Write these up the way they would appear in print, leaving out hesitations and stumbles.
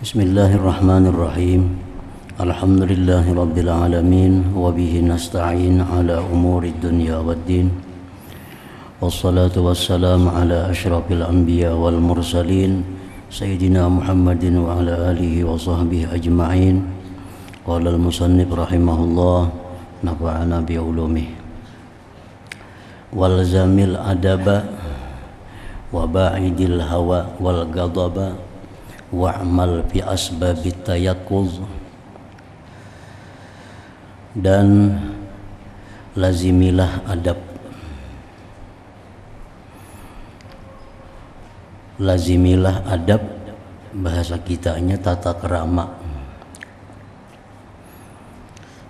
Bismillahirrahmanirrahim. Alhamdulillahi rabbil alamin wa bihi nasta'in ala umuri dunya waddin. Wassalatu wassalamu ala asyrafil anbiya wal mursalin sayyidina Muhammadin wa ala alihi wa sahbihi ajma'in. Qala al-musannif rahimahullah, nafa'ana bi ulumih. Walzamil adaba wa ba'idil hawa wal ghadaba wa'mal fi asbabit tayakkuz, dan lazimilah adab. Lazimilah adab, bahasa kitanya tata kerama.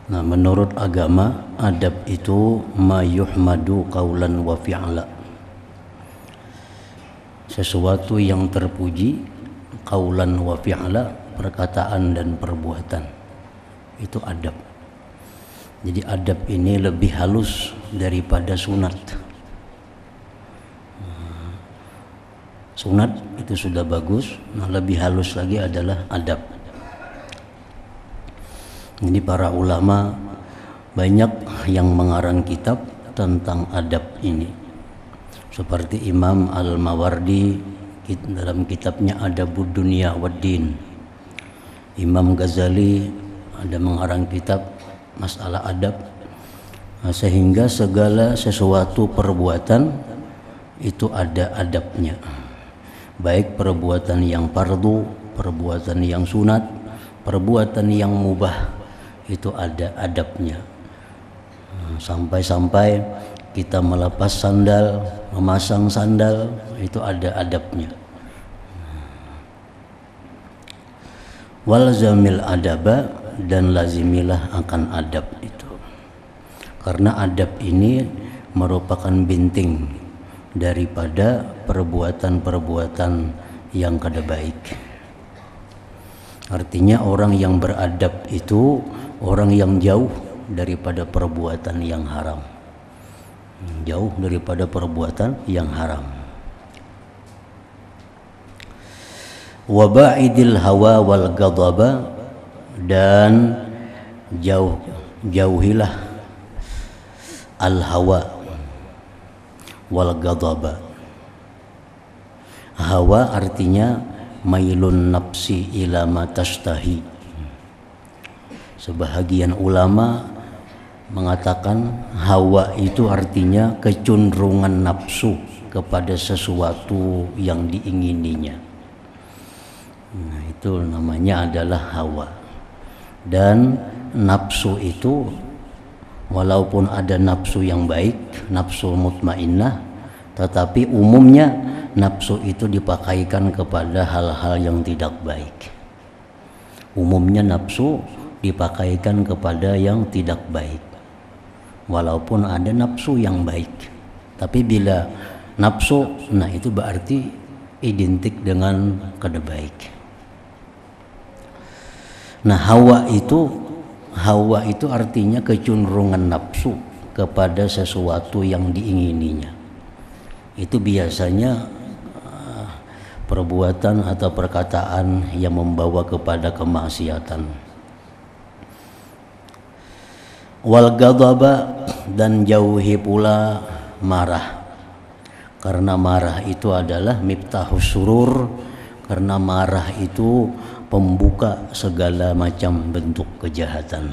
Nah, menurut agama adab itu ma yuhmadu qaulan wa fi'la, sesuatu yang terpuji qaulan wa fi'la, perkataan dan perbuatan, itu adab. Jadi adab ini lebih halus daripada sunat. Sunat itu sudah bagus, nah lebih halus lagi adalah adab. Jadi para ulama banyak yang mengarang kitab tentang adab ini, seperti Imam Al-Mawardi dalam kitabnya Adabud Dunya Waddin. Imam Ghazali ada mengarang kitab masalah adab. Nah, sehingga segala sesuatu perbuatan itu ada adabnya, baik perbuatan yang fardu, perbuatan yang sunat, perbuatan yang mubah, itu ada adabnya. Sampai-sampai kita melepas sandal, memasang sandal, itu ada adabnya. Walzamil adaba, dan lazimilah akan adab itu. Karena adab ini merupakan binting daripada perbuatan-perbuatan yang kada baik. Artinya orang yang beradab itu orang yang jauh daripada perbuatan yang haram. Jauh daripada perbuatan yang haram. Waba'idil hawa wal ghadaba, dan jauhilah al hawa wal ghadaba. Hawa artinya mailun nafsi ila ma tashtahi. Sebahagian ulama mengatakan hawa itu artinya kecenderungan nafsu kepada sesuatu yang diingininya. Nah, itu namanya adalah hawa. Dan nafsu itu walaupun ada nafsu yang baik, nafsu mutmainnah, tetapi umumnya nafsu itu dipakaikan kepada hal-hal yang tidak baik. Umumnya nafsu dipakaikan kepada yang tidak baik. Walaupun ada nafsu yang baik, tapi bila nafsu, nah itu berarti identik dengan kada baik. Nah, hawa itu artinya kecenderungan nafsu kepada sesuatu yang diingininya. Itu biasanya perbuatan atau perkataan yang membawa kepada kemaksiatan. Wal ghadaba, dan jauhi pula marah. Karena marah itu adalah miftahus surur, karena marah itu pembuka segala macam bentuk kejahatan.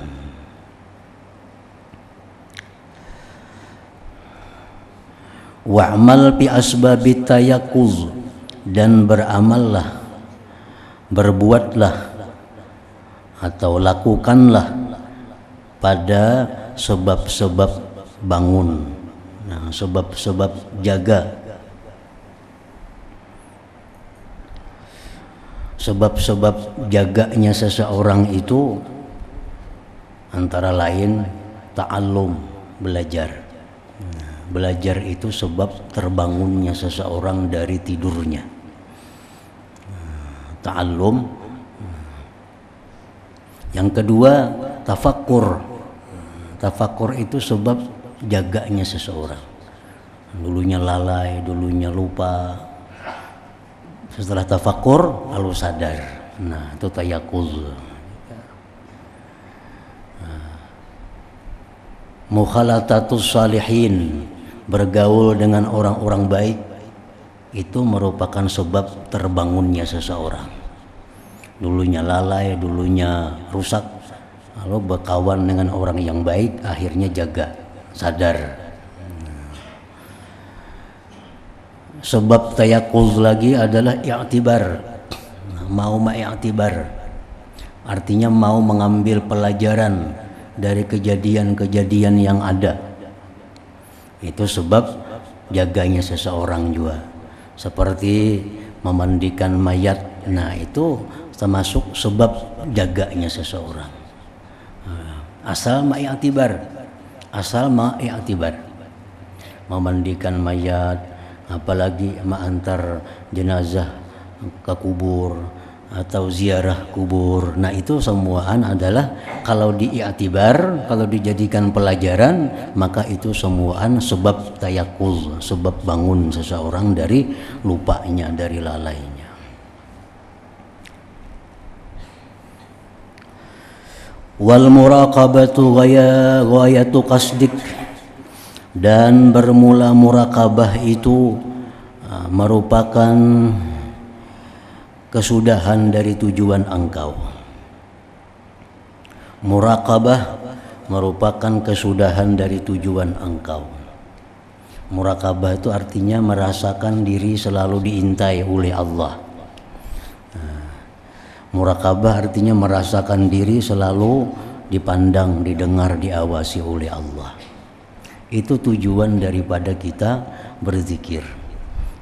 Wa'mal bi asbabit tayakkuz, dan beramallah, berbuatlah atau lakukanlah pada sebab-sebab bangun. Nah, sebab-sebab jaga. Sebab-sebab jaganya seseorang itu antara lain ta'allum, belajar. Belajar itu sebab terbangunnya seseorang dari tidurnya. Ta'allum. Yang kedua, tafakkur. Tafakkur itu sebab jaganya seseorang. Dulunya lalai, dulunya lupa. Setelah tafakkur lalu sadar. Nah, itu tayakuz. Mukhalatatus salihin, bergaul dengan orang-orang baik, itu merupakan sebab terbangunnya seseorang. Dulunya lalai, dulunya rusak, lalu berkawan dengan orang yang baik, akhirnya jaga, sadar. Sebab tayakuz lagi adalah i'tibar, mau ma'iktibar, artinya mau mengambil pelajaran dari kejadian-kejadian yang ada. Itu sebab jaganya seseorang juga, seperti memandikan mayat. Nah, itu termasuk sebab jaganya seseorang. Asal ma'iktibar, memandikan mayat, apalagi mengantar jenazah ke kubur atau ziarah kubur. Nah, itu semuaan adalah kalau diiktibar, kalau dijadikan pelajaran, maka itu semuaan sebab tayakuz, sebab bangun seseorang dari lupanya, dari lalainya. Wal muraqabatu ghayatu qasdik, dan bermula murakabah itu merupakan kesudahan dari tujuan engkau. Murakabah merupakan kesudahan dari tujuan engkau. Murakabah itu artinya merasakan diri selalu diintai oleh Allah. Murakabah artinya merasakan diri selalu dipandang, didengar, diawasi oleh Allah. Itu tujuan daripada kita berzikir.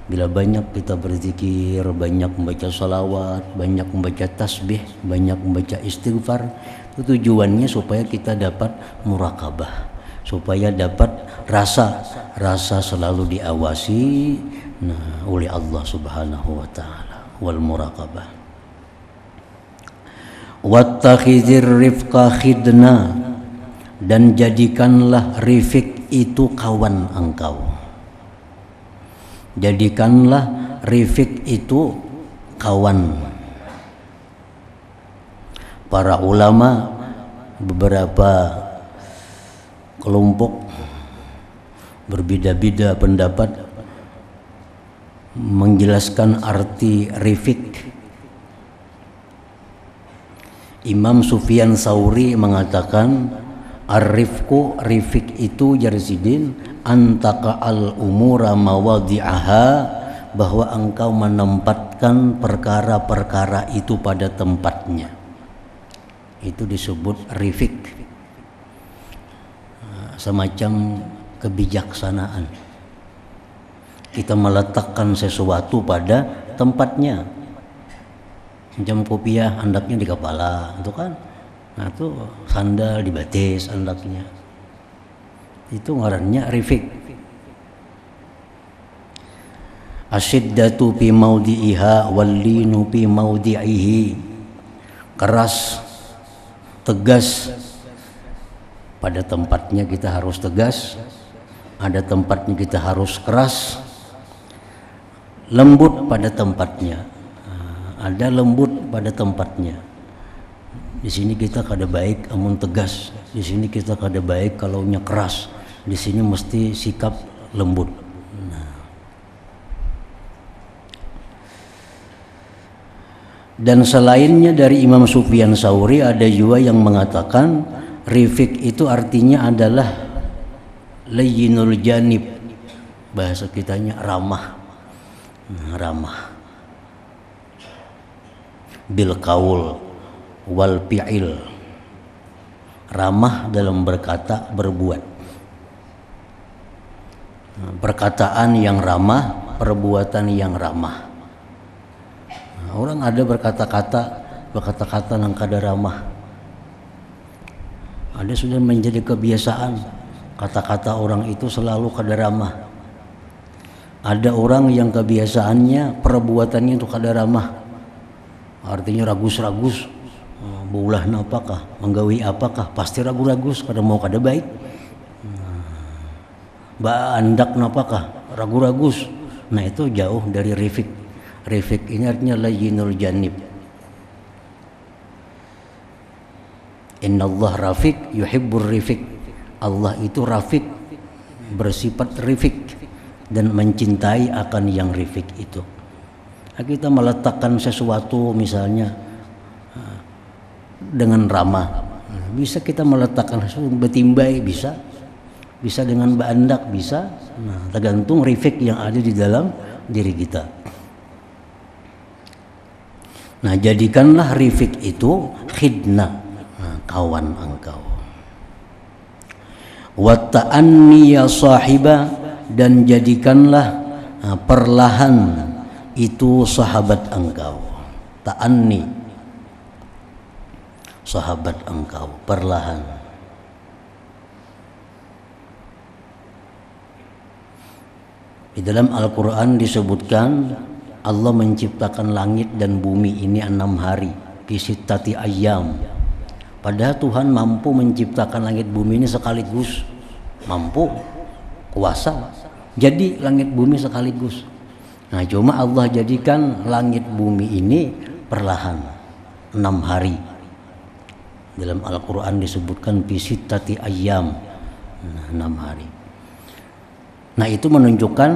Bila banyak kita berzikir, banyak membaca salawat, banyak membaca tasbih, banyak membaca istighfar, itu tujuannya supaya kita dapat murakabah, supaya dapat rasa selalu diawasi oleh Allah Subhanahu wa taala. Wal murakabah. Wattakhizir rifqa khidna, dan jadikanlah rifik itu kawan engkau. Jadikanlah rifik itu kawan. Para ulama beberapa kelompok berbeda-beda pendapat menjelaskan arti rifik. Imam Sufyan Tsauri mengatakan ar-rifqu, rifik itu jarsidin antaka al-umura mawadhi'aha, bahwa engkau menempatkan perkara-perkara itu pada tempatnya. Itu disebut rifik, semacam kebijaksanaan. Kita meletakkan sesuatu pada tempatnya. Macam kopiah andaknya di kepala, itu kan. Nah, itu sandal di batis andaknya. Itu ngarannya rifik. Asyiddatu fi maudhi'iha wallinu fi maudhi'ihi. Keras, tegas, pada tempatnya kita harus tegas, ada tempatnya kita harus keras. Lembut pada tempatnya, ada lembut pada tempatnya. Di sini kita kada baik amun tegas, di sini kita kada baik kalau nya keras, di sini mesti sikap lembut. Dan selainnya dari Imam Sufyan Tsauri ada juga yang mengatakan rifik itu artinya adalah layyinul janib, bahasa kitanya ramah, ramah bil qaul wal fi'il, ramah dalam berkata berbuat. Perkataan yang ramah, perbuatan yang ramah. Orang ada berkata-kata yang kada ramah. Ada sudah menjadi kebiasaan kata-kata orang itu selalu kada ramah. Ada orang yang kebiasaannya perbuatannya itu kada ramah. Artinya ragus-ragus, beulah apakah, menggawi apakah, pasti ragu-ragus, kada mau kada baik. Baandak apakah, ragu-ragus. Nah, itu jauh dari rifik. Rifik ini artinya layyinul janib, Innallah rafiq yuhibbur rifiq. Allah itu rafiq, bersifat rifik dan mencintai akan yang rifik itu. Nah, kita meletakkan sesuatu misalnya dengan ramah, bisa kita meletakkan sesuatu betimbai, bisa dengan bandak, bisa. Nah, tergantung rifik yang ada di dalam diri kita. Nah, jadikanlah rifik itu khidna, kawan engkau. Wa ta'anni ya sahiba, dan jadikanlah perlahan itu sahabat engkau. Ta'anni, sahabat engkau, perlahan. Di dalam Al-Quran disebutkan Allah menciptakan langit dan bumi ini 6 hari, fi sittati ayyam. Padahal Tuhan mampu menciptakan langit bumi ini sekaligus, mampu, kuasa. Jadi langit bumi sekaligus. Nah, cuma Allah jadikan langit bumi ini perlahan 6 hari. Dalam Al-Quran disebutkan fi sittati ayyam, 6 hari. Nah, itu menunjukkan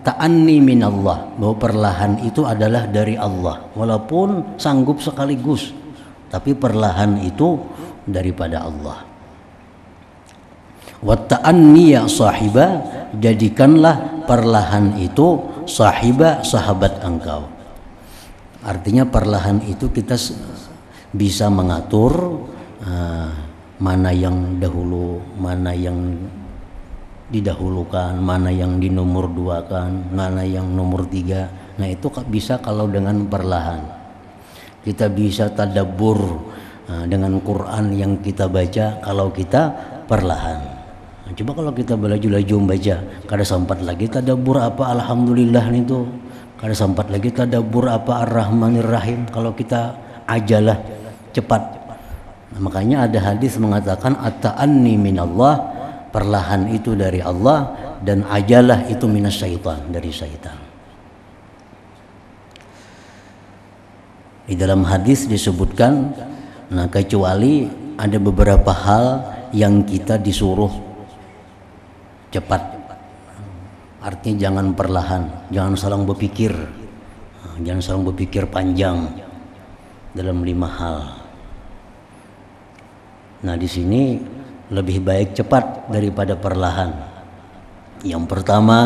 ta'anni minallah, bahwa perlahan itu adalah dari Allah. Walaupun sanggup sekaligus, tapi perlahan itu daripada Allah. Wa ta'anni ya sahiba, jadikanlah perlahan itu sahiba, sahabat engkau. Artinya perlahan itu kita bisa mengatur mana yang dahulu, mana yang didahulukan, mana yang dinomor duakan, mana yang nomor 3. Nah, itu bisa kalau dengan perlahan. Kita bisa tadabbur dengan Quran yang kita baca kalau kita perlahan. Nah, coba kalau kita belaju-laju membaca, kada sempat lagi tadabbur apa alhamdulillah itu, kada sempat lagi tadabbur apa ar-rahmanir rahim kalau kita ajalah cepat. Nah, makanya ada hadis mengatakan at-ta'anni minallah, perlahan itu dari Allah, dan ajalah itu minas syaitan, dari syaitan. Di dalam hadis disebutkan, nah kecuali ada beberapa hal yang kita disuruh cepat. Artinya jangan perlahan, jangan saling berpikir, jangan saling berpikir panjang dalam 5 hal. Nah, di sini lebih baik cepat daripada perlahan. Yang pertama,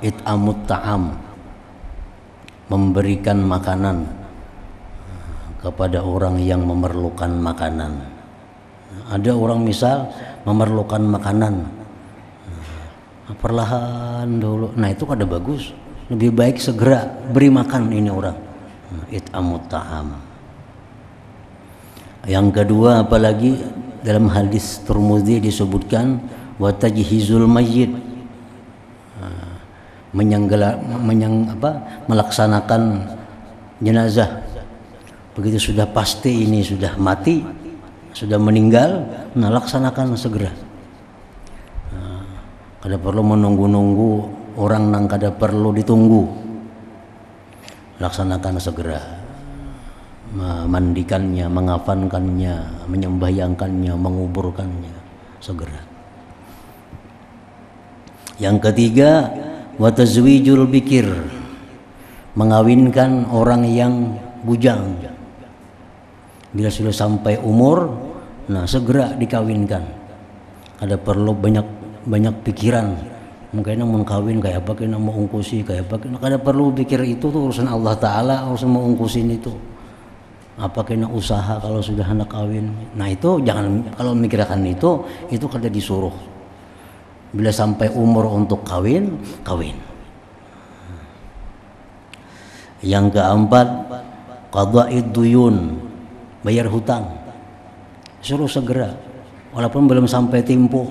it'amut ta'am, memberikan makanan kepada orang yang memerlukan makanan. Ada orang misal memerlukan makanan, perlahan dulu. Nah, itu kada bagus. Lebih baik segera beri makan ini orang. It'amut ta'am. Yang kedua, apalagi dalam hadis Tirmidzi disebutkan wa tajhizul mayyit, melaksanakan jenazah. Begitu sudah pasti ini sudah mati, sudah meninggal, nah laksanakan segera. Kada perlu menunggu-nunggu orang nang kada perlu ditunggu. Laksanakan segera. Memandikannya, mengafankannya, menyembahyangkannya, menguburkannya segera. Yang ketiga, wa tazwijul bikir, mengawinkan orang yang bujang. Bila sudah sampai umur, nah segera dikawinkan. Ada perlu banyak pikiran. Mungkin mau kawin kayak apa, kena mau ungkusi kayak apa, kada perlu pikir itu tuh urusan Allah Ta'ala, urusan mau ungkusin itu. Apa kena usaha kalau sudah anak kawin. Nah, itu jangan, kalau memikirkan itu kada disuruh. Bila sampai umur untuk kawin. Yang keempat, qada'id duyun, bayar hutang. Suruh segera walaupun belum sampai tempo.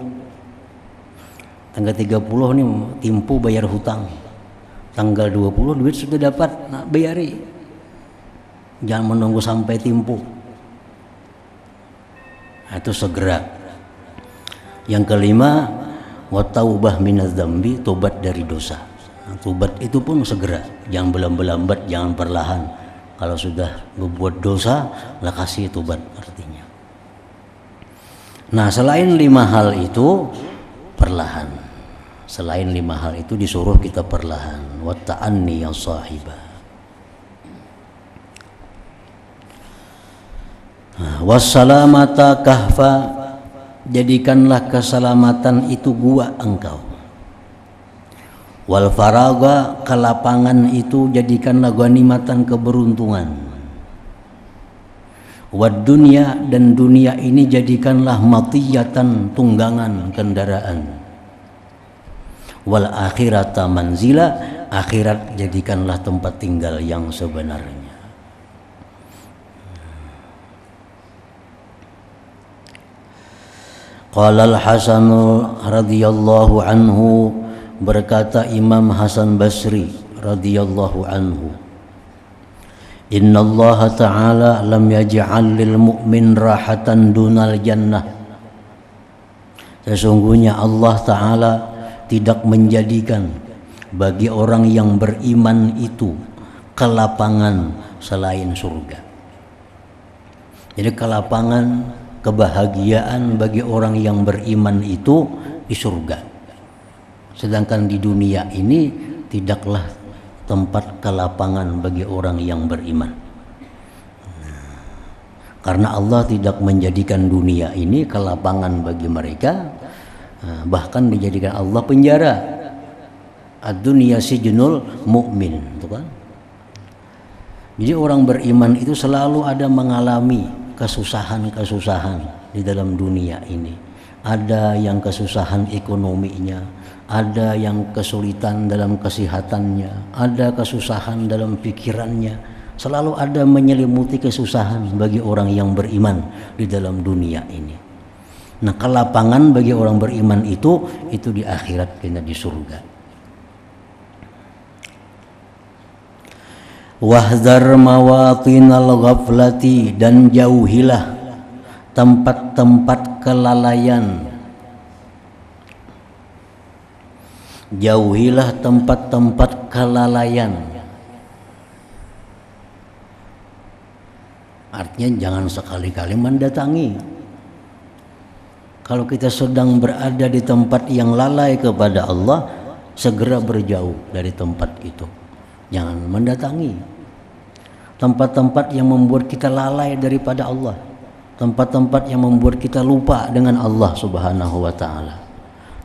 Tanggal 30 nih tempo bayar hutang. Tanggal 20 duit sudah dapat, nah bayari. Jangan menunggu sampai tempo. Itu segera. Yang kelima, wa taubah minadz dzambi, tobat dari dosa. Nah, tobat itu pun segera, jangan berlambat, jangan perlahan. Kalau sudah berbuat dosa, lah kasih tobat artinya. Nah, selain 5 hal itu perlahan. Selain 5 hal itu disuruh kita perlahan. Wa ta'anni ya sahibah. Wassalamata kahfa, jadikanlah keselamatan itu gua engkau. Wal faraga, kelapangan itu jadikanlah ghanimatan keberuntungan. Wad dunya, dan dunia ini jadikanlah matiyatan, tunggangan kendaraan. Wal akhirata manzila, akhirat jadikanlah tempat tinggal yang sebenarnya. Qala al-Hasan radhiyallahu anhu, berkata Imam Hasan Basri radhiyallahu anhu, Inna Allah Ta'ala lam yaj'al lil mu'min rahatan dunal jannah. Sesungguhnya Allah Ta'ala tidak menjadikan bagi orang yang beriman itu kelapangan selain surga. Jadi kelapangan, kebahagiaan bagi orang yang beriman itu di surga. Sedangkan di dunia ini tidaklah tempat kelapangan bagi orang yang beriman. Karena Allah tidak menjadikan dunia ini kelapangan bagi mereka, bahkan dijadikan Allah penjara. Ad-dunya sijnul mu'min, itu kan. Jadi orang beriman itu selalu ada mengalami kesusahan-kesusahan di dalam dunia ini. Ada yang kesusahan ekonominya, ada yang kesulitan dalam kesehatannya, ada kesusahan dalam pikirannya. Selalu ada menyelimuti kesusahan bagi orang yang beriman di dalam dunia ini. Nah, kelapangan bagi orang beriman itu di akhirat, kena di surga. Wahdhar mawatinal ghaflati, dan jauhilah tempat-tempat kelalaian. Jauhilah tempat-tempat kelalaian. Artinya jangan sekali-kali mendatangi. Kalau kita sedang berada di tempat yang lalai kepada Allah, segera berjauh dari tempat itu. Jangan mendatangi tempat-tempat yang membuat kita lalai daripada Allah, tempat-tempat yang membuat kita lupa dengan Allah Subhanahu wa ta'ala,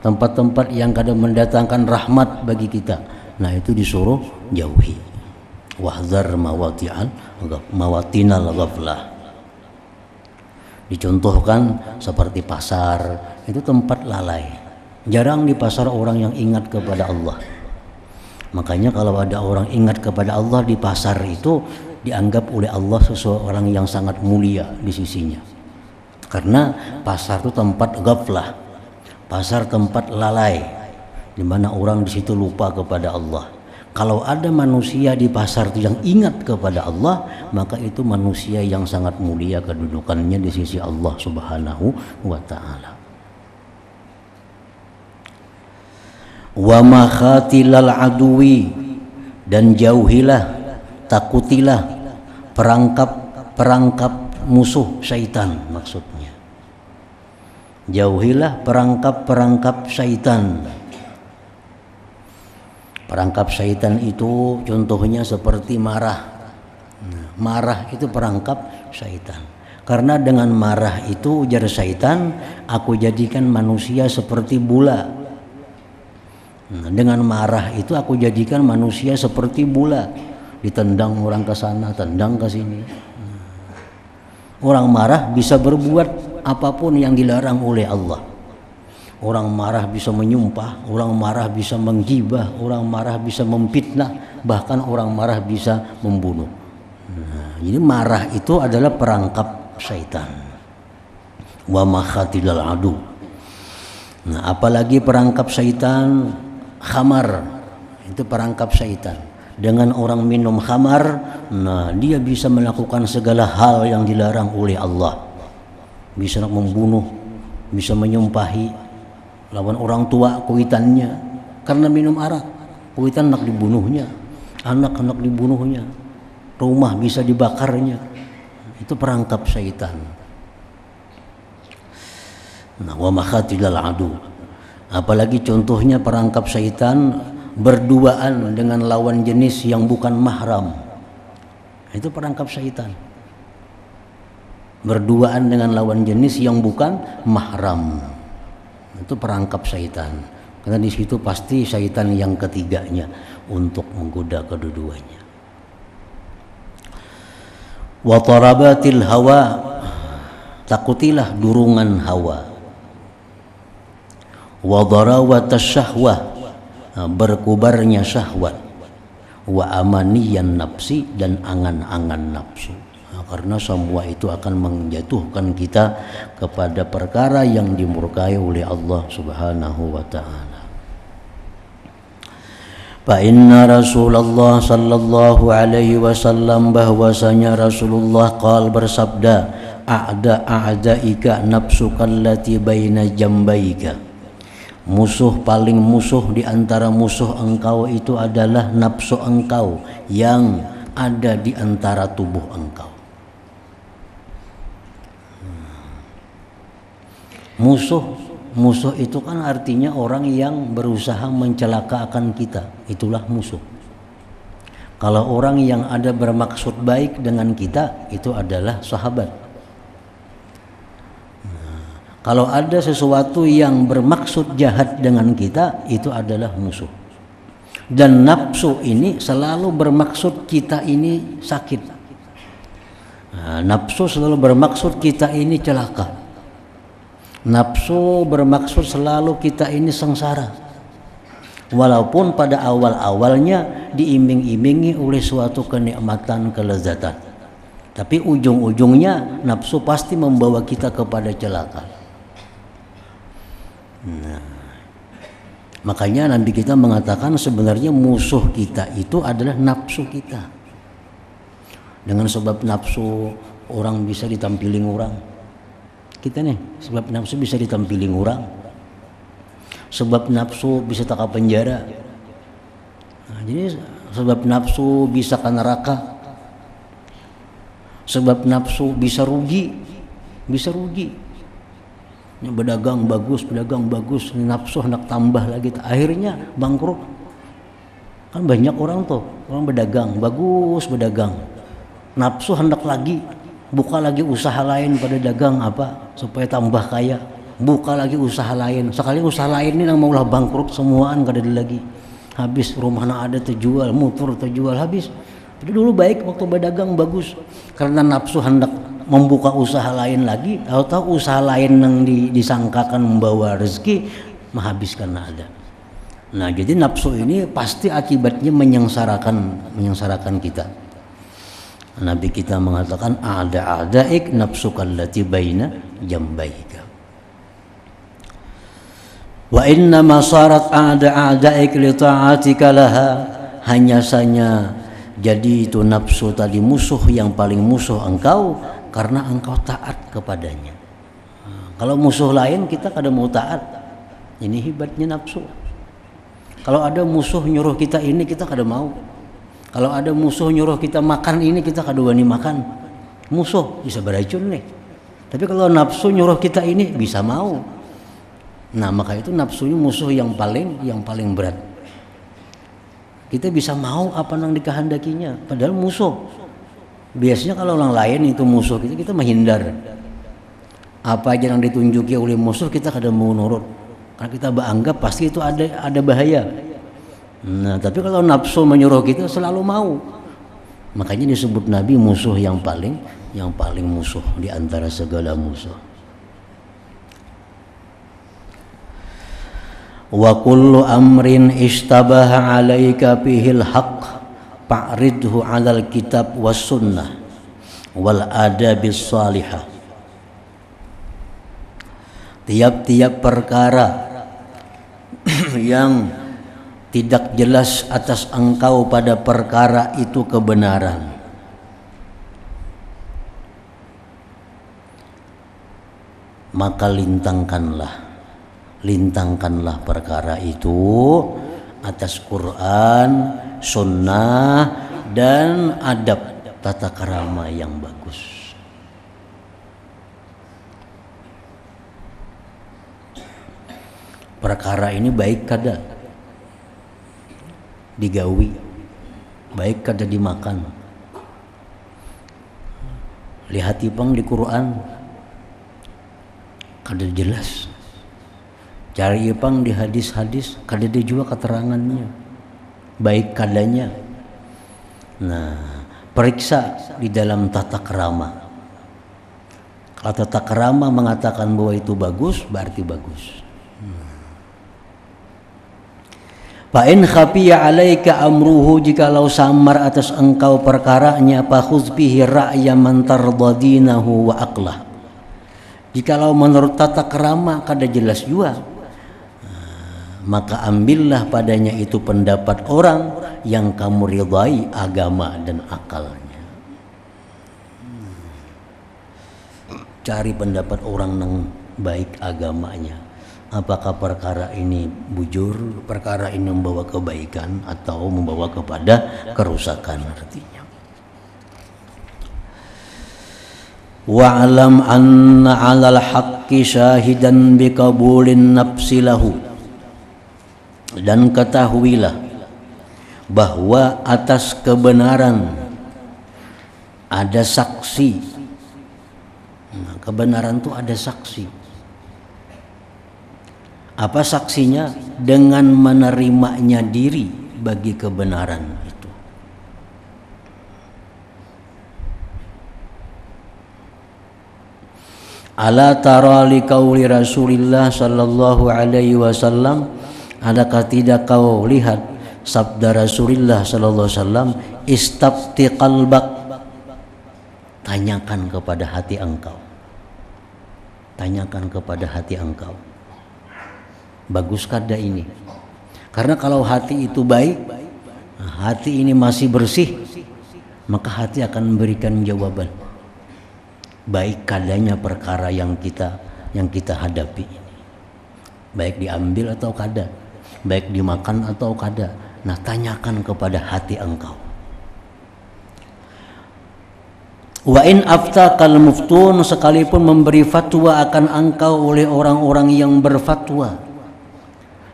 tempat-tempat yang kadang mendatangkan rahmat bagi kita. Nah, itu disuruh jauhi. Wahdhar mawatinal ghaflah. Dicontohkan seperti pasar, itu tempat lalai. Jarang di pasar orang yang ingat kepada Allah. Makanya kalau ada orang ingat kepada Allah di pasar itu dianggap oleh Allah seseorang yang sangat mulia di sisinya. Karena pasar itu tempat ghaflah, pasar tempat lalai, di mana orang di situ lupa kepada Allah. Kalau ada manusia di pasar itu yang ingat kepada Allah, maka itu manusia yang sangat mulia kedudukannya di sisi Allah Subhanahu wa ta'ala. Wa makhatilal aduwi, dan jauhilah, takutilah perangkap musuh syaitan, maksudnya. Jauhilah perangkap syaitan. Perangkap syaitan itu contohnya seperti marah. Marah itu perangkap syaitan. Karena dengan marah itu, ujar syaitan, aku jadikan manusia seperti bula. Dengan marah itu aku jadikan manusia seperti bula. Ditendang orang ke sana, tendang ke sini. Orang marah bisa berbuat apapun yang dilarang oleh Allah. Orang marah bisa menyumpah, orang marah bisa menggibah, orang marah bisa memfitnah, bahkan orang marah bisa membunuh. Jadi marah itu adalah perangkap syaitan. Wa makhatilal adu. Nah, apalagi perangkap syaitan, khamar, itu perangkap syaitan. Dengan orang minum khamar, nah dia bisa melakukan segala hal yang dilarang oleh Allah. Bisa membunuh, bisa menyumpahi lawan orang tua kuitannya karena minum arak. Kuitan nak dibunuhnya, anak-anak dibunuhnya, rumah bisa dibakarnya. Itu perangkap syaitan. Nah, wa makhatilal adu. Apalagi contohnya perangkap syaitan berduaan dengan lawan jenis yang bukan mahram. Itu perangkap syaitan. Berduaan dengan lawan jenis yang bukan mahram. Itu perangkap syaitan. Karena di situ pasti syaitan yang ketiganya untuk menggoda kedua-duanya. Wa tarabatil hawa, takutilah durungan hawa. Wa darawatas syahwah, berkubarnya syahwat. Wa amaniyan nafsi, dan angan-angan nafsu. Karena semua itu akan menjatuhkan kita kepada perkara yang dimurkai oleh Allah Subhanahu wa ta'ala. Fa inna Rasulullah sallallahu alaihi wasallam, bahwasanya Rasulullah qal bersabda, a'da'ika nafsuka allati baina jambaika. Musuh paling musuh di antara musuh engkau itu adalah nafsu engkau yang ada di antara tubuh engkau. Musuh itu kan artinya orang yang berusaha mencelakakan kita, itulah musuh. Kalau orang yang ada bermaksud baik dengan kita, itu adalah sahabat. Kalau ada sesuatu yang bermaksud jahat dengan kita, itu adalah musuh. Dan nafsu ini selalu bermaksud kita ini sakit. Nafsu selalu bermaksud kita ini celaka. Nafsu bermaksud selalu kita ini sengsara. Walaupun pada awal-awalnya diiming-imingi oleh suatu kenikmatan, kelezatan. Tapi ujung-ujungnya nafsu pasti membawa kita kepada celaka. Nah, makanya Nabi kita mengatakan sebenarnya musuh kita itu adalah nafsu kita. Dengan sebab nafsu orang bisa ditampiling orang. Kita nih, sebab nafsu bisa ditampiling orang. Sebab nafsu bisa tak penjara. Nah, jadi sebab nafsu bisa ke neraka. Sebab nafsu bisa rugi. Ini berdagang bagus, nafsu hendak tambah lagi, akhirnya bangkrut. Kan banyak orang tuh, orang berdagang bagus, nafsu hendak lagi, buka lagi usaha lain pada dagang apa supaya tambah kaya, buka lagi usaha lain, sekali usaha lain ini yang maulah bangkrut semuaan kada ada lagi, habis rumah nak ada terjual, motor terjual habis. Jadi dulu baik waktu berdagang bagus, karena nafsu hendak membuka usaha lain lagi, atau usaha lain yang disangkakan membawa rezeki, menghabiskan ada. Nah, jadi nafsu ini pasti akibatnya menyengsarakan kita. Nabi kita mengatakan a'da'ik nafsuka allati baina jambaika. Wa inna ma sarat a'da'ik li ta'atika laha, hanya saja jadi itu nafsu tadi musuh yang paling musuh engkau karena engkau taat kepadanya. Kalau musuh lain kita kada mau taat, ini hebatnya nafsu. Kalau ada musuh nyuruh kita ini kita kada mau. Kalau ada musuh nyuruh kita makan ini kita kada wani makan. Musuh bisa beracun nih. Tapi kalau nafsu nyuruh kita ini bisa mau. Nah, maka itu nafsunya musuh yang paling berat. Kita bisa mau apa yang dikehendakinya, padahal musuh. Biasanya kalau orang lain itu musuh kita menghindar. Apa aja yang ditunjuki oleh musuh kita kada mau nurut, karena kita beranggap pasti itu ada bahaya. Nah, tapi kalau nafsu menyuruh kita selalu mau. Makanya disebut Nabi musuh yang paling musuh di antara segala musuh. Wa kullu amrin ishtabaha 'alaika fihil haqq fa'ridhu 'alal kitab was sunnah wal adabis salihah. Tiap-tiap perkara yang tidak jelas atas engkau pada perkara itu kebenaran, maka lintangkanlah perkara itu atas Quran, sunnah, dan adab tata krama yang bagus. perkara ini baik kada digawi, baik kada dimakan. Lihat ipang di Quran kada jelas, cari ipang di hadis-hadis kada ada juga keterangannya baik kadanya. Nah, periksa di dalam tata kerama. Kalau tata kerama mengatakan bahwa itu bagus, berarti bagus. Fa in khafiya alaika amruhu, jikalau samar atas engkau perkaranya, fa khudz bihi ra'ya man tardadinahu wa aqlah. Jikalau menurut tata kerama kada jelas juga, maka ambillah padanya itu pendapat orang yang kamu ridai agama dan akalnya. Cari pendapat orang yang baik agamanya. Apakah perkara ini bujur, perkara ini membawa kebaikan atau membawa kepada kerusakan artinya. Wa'lam anna 'alal haqqi syahidan biqabulin nafsi lahu. Dan ketahuilah bahwa atas kebenaran ada saksi. Nah, kebenaran itu ada saksi. Apa saksinya? Dengan menerimanya diri bagi kebenaran itu. Ala tara li qauli Rasulillah sallallahu alaihi wasallam, adakah tidak kau lihat sabda Rasulullah sallallahu alaihi wasallam, istafti qalbak, tanyakan kepada hati engkau. Tanyakan kepada hati engkau. Bagus kada ini? Karena kalau hati itu baik, hati ini masih bersih, maka hati akan memberikan jawaban. Baik kadanya perkara yang kita hadapi ini. Baik diambil atau kada, baik dimakan atau kada. Nah, tanyakan kepada hati engkau. Wa in aftakal muftun, sekalipun memberi fatwa akan engkau oleh orang-orang yang berfatwa,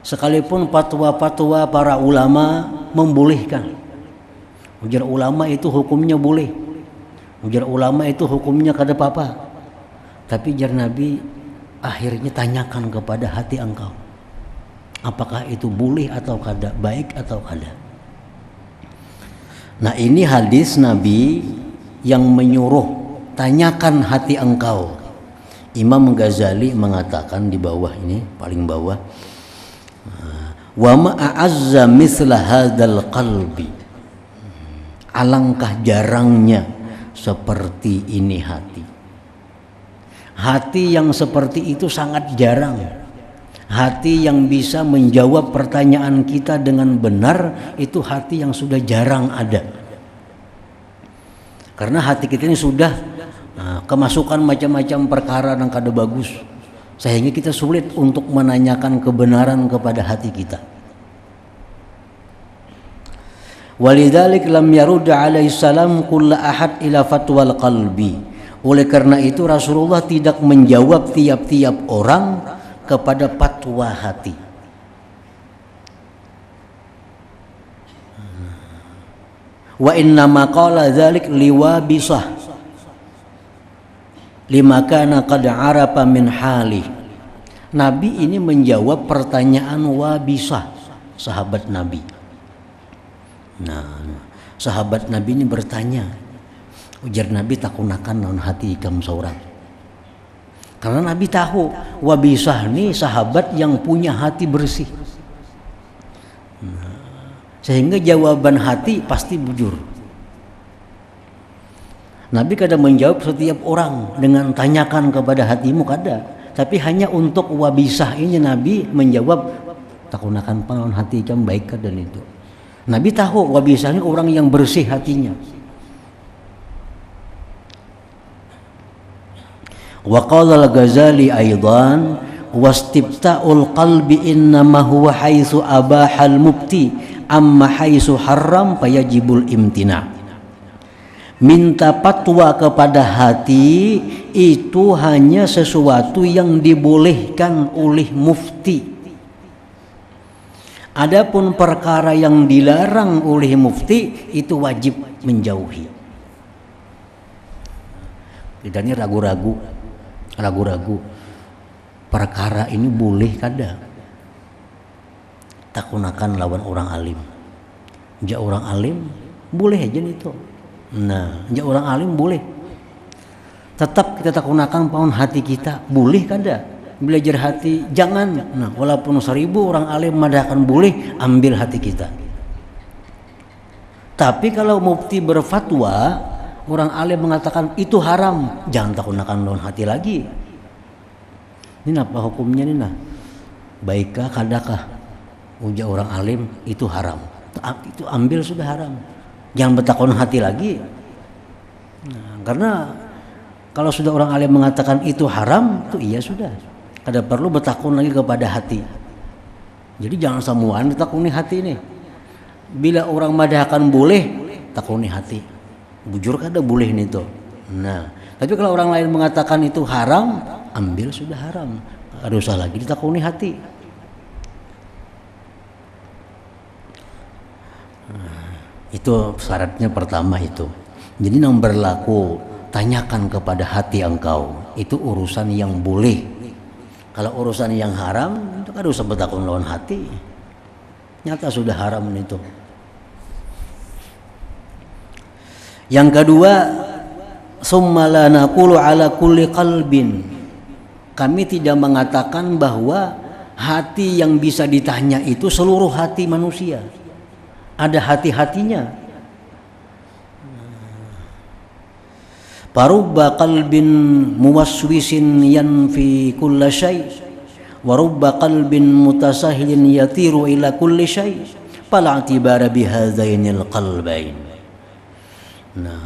sekalipun fatwa-fatwa para ulama membolehkan. Ujar ulama itu hukumnya boleh. Ujar ulama itu hukumnya kada apa-apa. Tapi jar Nabi, akhirnya tanyakan kepada hati engkau. Apakah itu boleh atau kada, baik atau kada. Nah, ini hadis Nabi yang menyuruh tanyakan hati engkau. Imam Ghazali mengatakan di bawah ini, paling bawah, wa ma'azza misla hadzal qalbi, alangkah jarangnya seperti ini hati. Hati yang seperti itu sangat jarang. Hati yang bisa menjawab pertanyaan kita dengan benar, itu hati yang sudah jarang ada. Karena hati kita ini sudah kemasukan macam-macam perkara yang kada bagus, sehingga kita sulit untuk menanyakan kebenaran kepada hati kita. Walidzalik lam yarud alaihi salam kulla ahad ila fatwal qalbi. Oleh karena itu Rasulullah tidak menjawab tiap-tiap orang kepada fatwa hati. Wa inna ma qala dzalik liwabisah lima kana qad arafa min hali. Nabi ini menjawab pertanyaan Wabisah, sahabat Nabi. Nah, sahabat Nabi ini bertanya, ujar Nabi, takunakan naon hati ikam seorang. Karena Nabi tahu Wabisah ini sahabat yang punya hati bersih. Nah, sehingga jawaban hati pasti bujur. Nabi kada menjawab setiap orang dengan tanyakan kepada hatimu, kada. Tapi hanya untuk Wabisah ini Nabi menjawab, takunakan panaon hati ikam baik kada itu. Nabi tahu Wabisah ini orang yang bersih hatinya. Wa qala al-Ghazali aidan, wastibta'ul qalbi innama huwa haitsu abahal mubti amma haitsu haram fayajibul imtina. Minta fatwa kepada hati itu hanya sesuatu yang dibolehkan oleh mufti Adapun perkara yang dilarang oleh mufti itu wajib menjauhi. Kita ini ragu-ragu perkara ini boleh kada takunakan lawan orang alim. Ja orang alim boleh aja itu. Nah, ja orang alim boleh. Tetap kita takunakan paun hati kita boleh kada. Belajar hati jangan. Nah, walaupun 1000 orang alim madakan boleh ambil hati kita. Tapi kalau mufti berfatwa, orang alim mengatakan itu haram, jangan takunakan lawan hati lagi. Ini apa hukumnya ini nah? Baikkah kadakah? Ujar orang alim itu haram. Itu ambil sudah haram. Jangan bertakun hati lagi. Nah, karena kalau sudah orang alim mengatakan itu haram, itu iya sudah. Kada perlu bertakun lagi kepada hati. Jadi jangan semuaan ditakuni hati ini. Bila orang madahkan boleh, takuni hati. Bujur kada boleh nih tuh. Nah, tapi kalau orang lain mengatakan itu haram, ambil sudah haram. Ada usah lagi ditakuni hati. Nah, itu syaratnya pertama itu. Jadi yang berlaku tanyakan kepada hati engkau. Itu urusan yang boleh. Kalau urusan yang haram, itu kan usah bertakun lawan hati. Nyata sudah haram itu. Yang kedua, summa la naqulu ala kulli qalbin. Kami tidak mengatakan bahwa hati yang bisa ditanya itu seluruh hati manusia. Ada hati-hatinya. Parubba qalbin muwaswisin yanfi kulla syai' wa rubba qalbin mutasahilin yatiru ila kulli syai' fala i'tibara bihadzainil qalbain. Nah,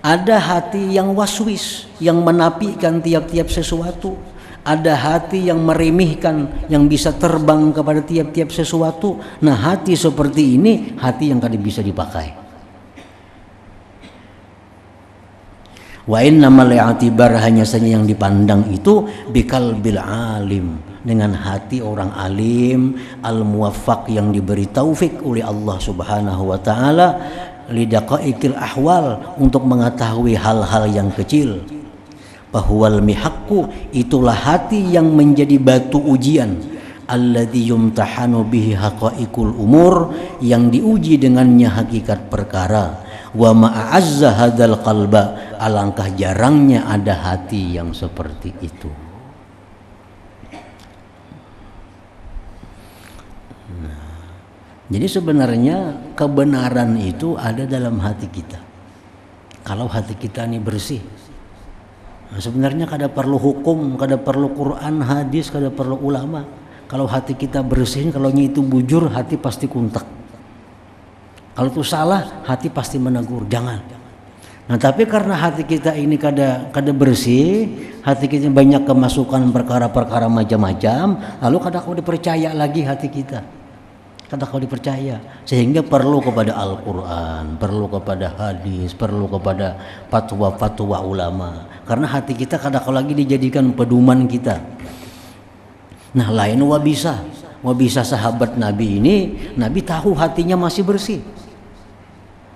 ada hati yang waswis, yang menafikan tiap-tiap sesuatu. Ada hati yang meremehkan, yang bisa terbang kepada tiap-tiap sesuatu. Nah, hati seperti ini hati yang kada bisa dipakai. Wa innamal i'tibar, hanya saja yang dipandang itu biqalbil alim, dengan hati orang alim al-muwaffaq, yang diberi taufik oleh Allah Subhanahu wa taala lidaqaiqil ahwal, untuk mengetahui hal-hal yang kecil. Bahwal mihaqqu, itulah hati yang menjadi batu ujian. Alladzi yumtahanu bihi haqaiqul umur, yang diuji dengannya hakikat perkara. Wa ma'azza hadzal qalba, alangkah jarangnya ada hati yang seperti itu. Nah, jadi sebenarnya kebenaran itu ada dalam hati kita. Kalau hati kita ini bersih, nah sebenarnya kada perlu hukum, kada perlu Quran, hadis, kada perlu ulama. Kalau hati kita bersih, kalau itu bujur, hati pasti kuntak. Kalau itu salah, hati pasti menegur, jangan. Nah, tapi karena hati kita ini kada bersih, hati kita banyak kemasukan perkara-perkara macam-macam, lalu kada kau dipercaya lagi hati kita. Kada kau dipercaya, sehingga perlu kepada Al-Qur'an, perlu kepada hadis, perlu kepada fatwa-fatwa ulama. Karena hati kita kada kau lagi dijadikan pedoman kita. Nah, lain wabisa sahabat Nabi ini, Nabi tahu hatinya masih bersih.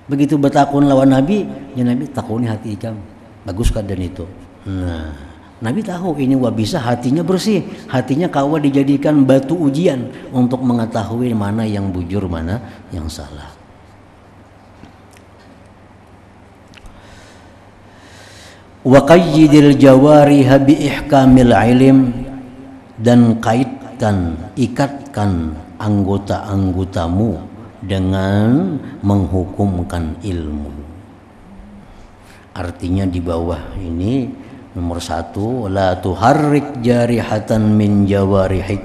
Begitu bertakun lawan Nabi, ya Nabi takuni hati ikam. Bagus keadaan itu. Nah, Nabi tahu ini wabisa hatinya bersih. Hatinya kawa dijadikan batu ujian untuk mengetahui mana yang bujur, mana yang salah. Wa qayyidil jawariha bi ihkamil ilm, dan ikatkan anggota-anggotamu dengan menghukumkan ilmu. Artinya di bawah ini nomor 1, la tuharrik jarihatan min jawarihik,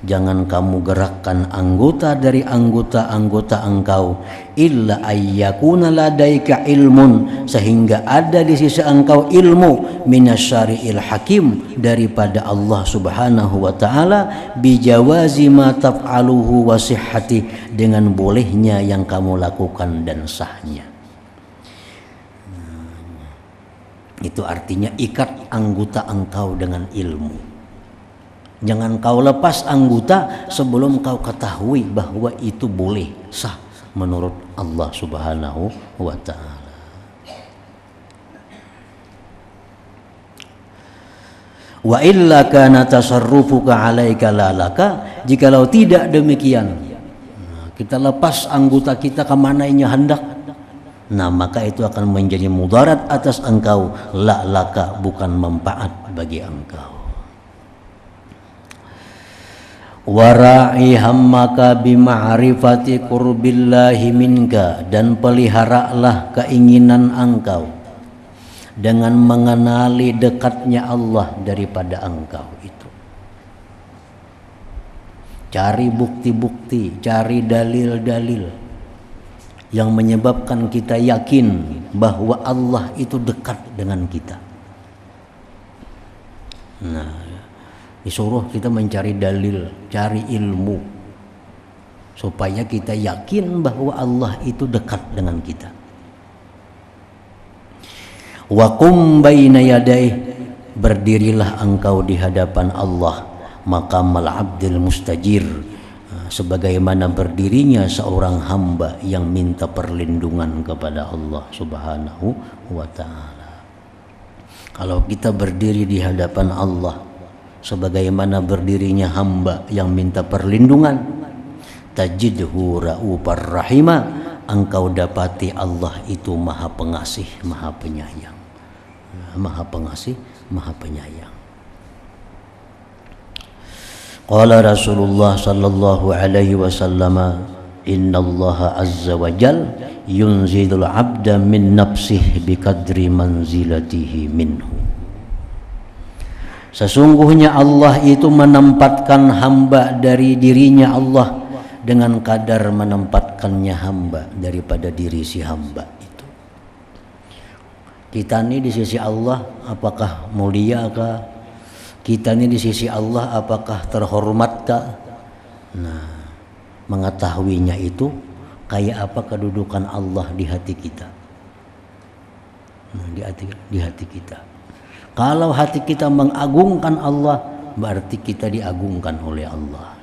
jangan kamu gerakkan anggota dari anggota-anggota engkau, illa ayyakuna ladaika ilmun, sehingga ada di sisi engkau ilmu, minasyari'il hakim, daripada Allah Subhanahu wa taala, bijawazi ma taf'aluhu wa sihhati, dengan bolehnya yang kamu lakukan dan sahnya. Itu artinya ikat anggota engkau dengan ilmu. Jangan kau lepas anggota sebelum kau ketahui bahwa itu boleh sah menurut Allah Subhanahu wa ta'ala. Wa illa kana tasarrufuka alaika lalaka, jikalau tidak demikian, kita lepas anggota kita kemananya hendak, nah maka itu akan menjadi mudarat atas engkau, la laka, bukan manfaat bagi engkau. Wara'i hammaka bima'rifati qurbillahi minka, dan peliharalah keinginan engkau dengan mengenali dekatnya Allah daripada engkau itu. Cari bukti-bukti, cari dalil-dalil yang menyebabkan kita yakin bahwa Allah itu dekat dengan kita. Nah, disuruh kita mencari dalil, cari ilmu supaya kita yakin bahwa Allah itu dekat dengan kita. Wa qum baina yadayhi, berdirilah engkau di hadapan Allah, maqamal abdil mustajir, sebagaimana berdirinya seorang hamba yang minta perlindungan kepada Allah Subhanahu wa ta'ala. Kalau kita berdiri di hadapan Allah sebagaimana berdirinya hamba yang minta perlindungan, tajidhu ra'ufar rahima, engkau dapati Allah itu maha pengasih, maha penyayang. Maha pengasih, maha penyayang. Qala Rasulullah sallallahu alaihi wasallam, innallaha azza wa jal yunzilul abda min nafsihi biqadri manzilatihi minhu. Sesungguhnya Allah itu menempatkan hamba dari dirinya Allah dengan kadar menempatkannya hamba daripada diri si hamba itu. Kita ini di sisi Allah apakah mulia kah? Kita ini di sisi Allah apakah terhormat kah? Nah, mengetahuinya itu kayak apa kedudukan Allah di hati kita. Nah, di hati kita. Kalau hati kita mengagungkan Allah, berarti kita diagungkan oleh Allah.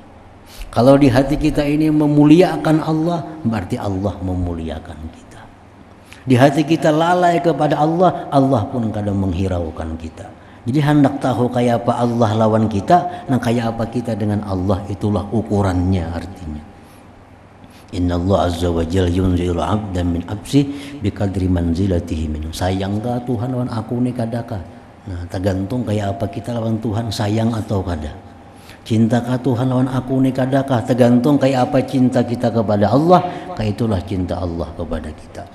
Kalau di hati kita ini memuliakan Allah, berarti Allah memuliakan kita. Di hati kita lalai kepada Allah, Allah pun kadang menghiraukan kita. Jadi hendak tahu kayak apa Allah lawan kita, nah kayak apa kita dengan Allah, itulah ukurannya artinya. Inna Allah azza wa jalla yunzilu abdan min absi biqadri manzilatihi minhu. Sayang kah Tuhan lawan aku nih kadakah? Nah, tergantung kayak apa kita lawan Tuhan, sayang atau kada. Cintakah Tuhan lawan aku nih kadakah? Tergantung kayak apa cinta kita kepada Allah, kayak itulah cinta Allah kepada kita.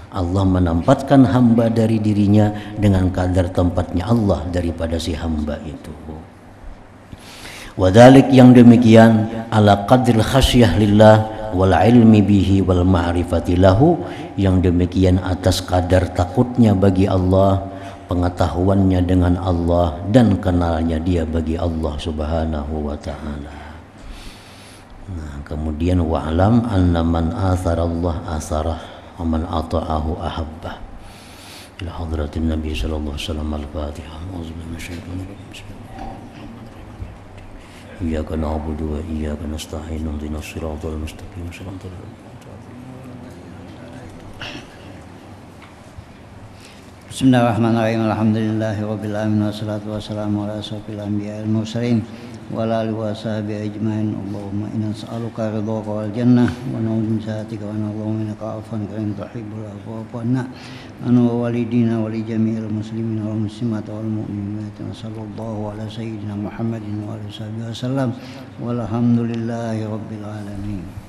Allah menempatkan hamba dari dirinya dengan kadar tempatnya Allah daripada si hamba itu. Wadalik, yang demikian, ala qadril khasyah lillah wal ilmi bihi wal ma'rifati lahu, yang demikian atas kadar takutnya bagi Allah, pengetahuannya dengan Allah, dan kenalnya dia bagi Allah Subhanahu wa ta'ala. Nah, kemudian wa'lam anna man athara Allah asarah wa man ata'ahu ahabbah. Ila hadratin Nabi sallallahu alaihi wasallam. Al-Fatihah. Auzubillahi minasyaitonir rajim. Iyyaka na'budu wa iyyaka nasta'in. Ihdinas siratal mustaqim. Shiratal Bismillahirrahmanirrahim. Alhamdulillahirabbil alamin wassalatu wassalamu ala asyrofil anbiya'i wal mursalin wa ala alihi wa sahbihi ajmain. Allahumma inna nas'aluka ridhaka wal jannah wa na'udzu bika wa na'udzu innaka afuwwun karim tuhibbul afwa fa'fu 'anna wa walidina wa li jami'il muslimin wal muslimat wal mu'minat. Sallallahu ala sayyidina Muhammadin wa alihi wasallam. Walhamdulillahirabbil alamin.